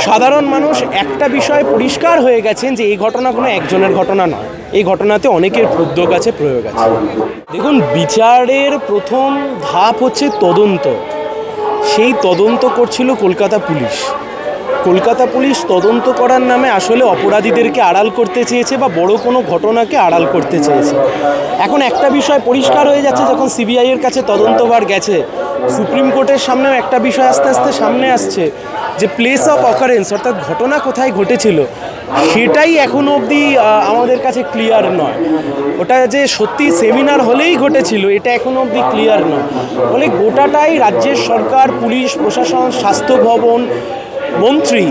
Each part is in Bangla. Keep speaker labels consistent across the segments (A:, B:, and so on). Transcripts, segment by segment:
A: সাধারণ মানুষ একটা বিষয় পরিষ্কার হয়ে গেছেন যে এই ঘটনা কোনো একজনের ঘটনা নয়, এই ঘটনাতে অনেকের উদ্যোগ আছে, প্রয়োগ আছে। দেখুন, বিচারের প্রথম ধাপ হচ্ছে তদন্ত। সেই তদন্ত করছিল কলকাতা পুলিশ। কলকাতা পুলিশ তদন্ত করার নামে আসলে অপরাধীদেরকে আড়াল করতে চেয়েছে বা বড় কোনো ঘটনাকে আড়াল করতে চেয়েছে। এখন একটা বিষয় পরিষ্কার হয়ে যাচ্ছে, যখন সিবিআইয়ের কাছে তদন্তভার গেছে, সুপ্রিম কোর্টের সামনেও একটা বিষয় আস্তে আস্তে সামনে আসছে যে প্লেস অফ অকারেন্স, অর্থাৎ ঘটনা কোথায় ঘটেছিল, সেটাই এখনও অবধি আমাদের কাছে ক্লিয়ার নয়। ওটা যে সত্যি সেমিনার হলেই ঘটেছিল এটা এখনও অবধি ক্লিয়ার নয়। ফলে গোটাটাই রাজ্যের সরকার, পুলিশ প্রশাসন, স্বাস্থ্য ভবন, মন্ত্রী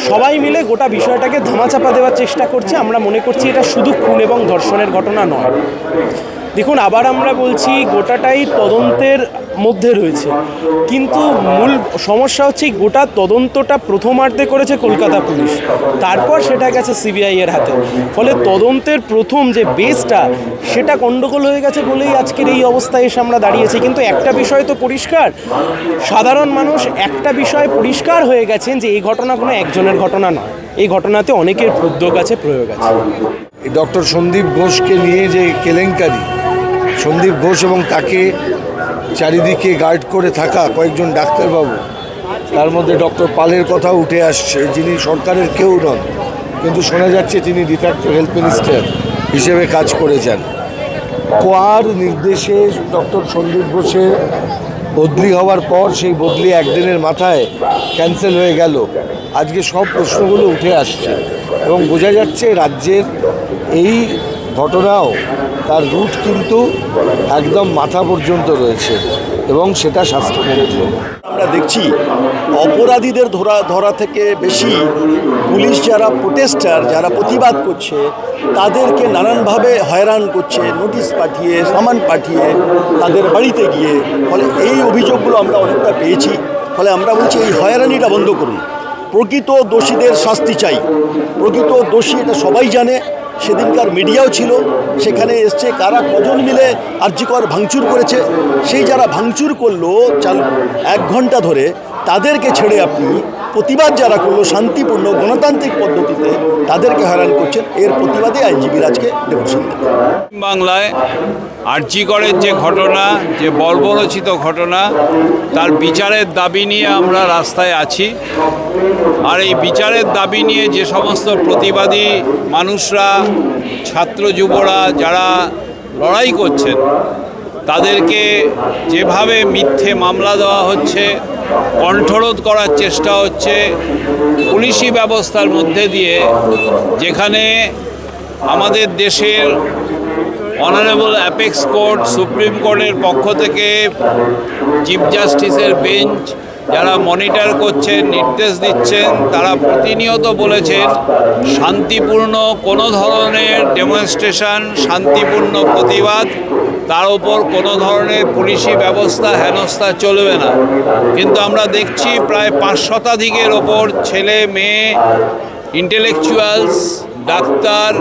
A: সবাই মিলে গোটা বিষয়টাকে ধামাচাপা দেওয়ার চেষ্টা করছে। আমরা মনে করছি এটা শুধু খুন এবং ধর্ষণের ঘটনা নয়। দেখুন, আবার আমরা বলছি গোটাটাই তদন্তের মধ্যে রয়েছে, কিন্তু মূল সমস্যা হচ্ছে গোটা তদন্তটা প্রথমার্ধে করেছে কলকাতা পুলিশ, তারপর সেটা গেছে সিবিআইয়ের হাতে। ফলে তদন্তের প্রথম যে বেসটা সেটা গণ্ডগোল হয়ে গেছে বলেই আজকের এই অবস্থায় এসে আমরা দাঁড়িয়েছি। কিন্তু একটা বিষয় তো পরিষ্কার, সাধারণ মানুষ একটা বিষয় পরিষ্কার হয়ে গেছেন যে এই ঘটনা কোনো একজনের ঘটনা নয়, এই ঘটনাতে অনেকের উদ্যোগ আছে, প্রয়োগ আছে।
B: ডক্টর সন্দীপ ঘোষকে নিয়ে যে কেলেঙ্কারি, সন্দীপ ঘোষ এবং তাকে চারিদিকে গার্ড করে থাকা কয়েকজন ডাক্তারবাবু, তার মধ্যে ডক্টর পালের কথা উঠে আসছে, যিনি সরকারের কেউ নন, কিন্তু শোনা যাচ্ছে তিনি ডিফ্যাক্টো হেলথ মিনিস্টার হিসেবে কাজ করেছেন। কোয়ার নির্দেশে ডক্টর সন্দীপ ঘোষের বদলি হওয়ার পর সেই বদলি একদিনের মাথায় ক্যান্সেল হয়ে গেল। আজকে সব প্রশ্নগুলো উঠে আসছে এবং বোঝা যাচ্ছে রাজ্যের এই ঘটনাও তার রুট কিন্তু একদম মাথা পর্যন্ত রয়েছে এবং সেটা স্বাস্থ্যমন্ত্রী।
C: আমরা দেখছি অপরাধীদের ধরা থেকে বেশি পুলিশ যারা প্রোটেস্টার, যারা প্রতিবাদ করছে, তাদেরকে নানানভাবে হয়রান করছে, নোটিশ পাঠিয়ে, সামান পাঠিয়ে, তাদের বাড়িতে গিয়ে। ফলে এই অভিযোগগুলো আমরা অনেকটা পেয়েছি। ফলে আমরা বলছি এই হয়রানিটা বন্ধ করুন, প্রকৃত দোষীদের শাস্তি চাই। প্রকৃত দোষী এটা সবাই জানে, সেদিনকার মিডিয়াও ছিল, সেখানে এসছে কারা কজন মিলে আরজিকর ভাঙচুর করেছে। সেই যারা ভাঙচুর করলো 1 ঘন্টা ধরে, তাদেরকে ছেড়ে আপনি প্রতিবাদ যারা করলো শান্তিপূর্ণ গণতান্ত্রিক পদ্ধতিতে, তাদেরকে হয়রান করছেন। এর প্রতিবাদে আইনজীবীরা আজকে ডেপুটেশন দেবে।
D: বাংলায় আরজিকরের যে ঘটনা, যে বর্বরচিত ঘটনা, তার বিচারের দাবি নিয়ে আমরা রাস্তায় আছি। আর এই বিচারের দাবি নিয়ে যে সমস্ত প্রতিবাদী মানুষরা, ছাত্র যুবরা যারা লড়াই করছেন, তাদেরকে যেভাবে মিথ্যে মামলা দেওয়া হচ্ছে, কণ্ঠরোধ করার চেষ্টা হচ্ছে পুলিশি ব্যবস্থার মধ্যে দিয়ে, যেখানে আমাদের দেশের অনারেবল অ্যাপেক্স কোর্ট, সুপ্রিম কোর্টের পক্ষ থেকে চিফ জাস্টিসের বেঞ্চ যারা মনিটর করছেন, নির্দেশ দিচ্ছেন, তারা প্রতিনিয়ত বলেছেন শান্তিপূর্ণ কোনো ধরনের ডেমনস্ট্রেশন, শান্তিপূর্ণ প্রতিবাদ, তার উপর কোনো ধরনের পুলিশি ব্যবস্থা হেনস্থা চলবে না। কিন্তু আমরা দেখছি প্রায় 5 শতাধিকের ওপর ছেলে মেয়ে, ইন্টেলেকচুয়ালস, ডাক্তার,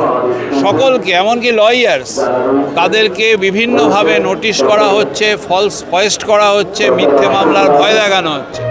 D: সকলকে, এমনকি লয়ার্স, তাদেরকে বিভিন্নভাবে নোটিশ করা হচ্ছে, ফলস হোয়েস্ট করা হচ্ছে, মিথ্যে মামলার ভয় দেখানো হচ্ছে।